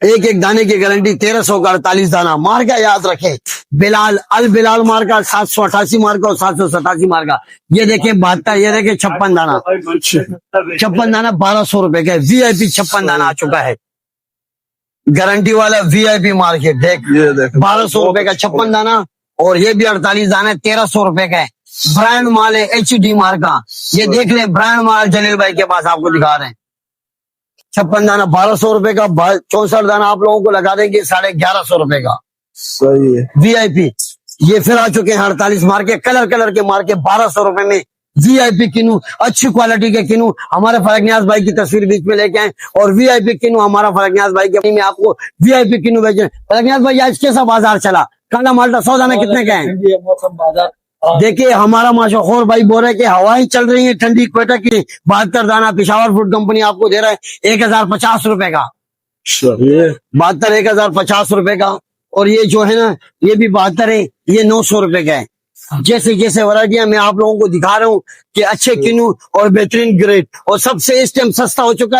एक एक दाने की गारंटी 1300 का 48 दाना। मार्का याद रखे, बिलाल, अल बिलाल मार्का 788 मार्का और 787 मार्का। ये देखे 72, ये देखे 56 दाना, 56 दाना 1200 रुपए का। VIP 56 दाना आ चुका है, गारंटी वाला VIP मार्केट। देख 1200 रुपए का 56 दाना, और ये भी 48 दाना 1300 रुपए का है। ब्रांड माल है, HD मार्का। ये देख ले, ब्रांड माल जलील भाई के पास आपको दिखा रहे हैं। 56 दाना 1200 रुपए का, 64 दाना आप लोगों को लगा देंगे 1150 रुपए का। सही है। VIP ये फिर आ चुके हैं 48 मार्के, कलर कलर के मार्के 1200 रुपए में। VIP किनू, अच्छी क्वालिटी के किनू हमारे फरकनियाज भाई की तस्वीर बीच में लेके आए, और VIP किनू हमारा फरकनियाज भाई के में आपको VIP किनू बेचे। फरकनियाज भाई आज कैसा बाजार चला? काला माल्टा 100 दाना कितने का है? मौसम बाजार देखिए हमारा माशाखोर भाई बोल रहे हैं कि हवाएं चल रही है ठंडी, क्वेटा की 72 दाना पिशावर फूड कंपनी आपको दे रहा है 1050 रुपए का। 72 1050 रुपए का। और ये जो है ना, ये भी 72 है, ये 900 रुपए का है। जैसे जैसे वैरायटियां मैं आप लोगों को दिखा रहा हूँ कि अच्छे किनू और बेहतरीन ग्रेड, और सबसे इस टाइम सस्ता हो चुका है।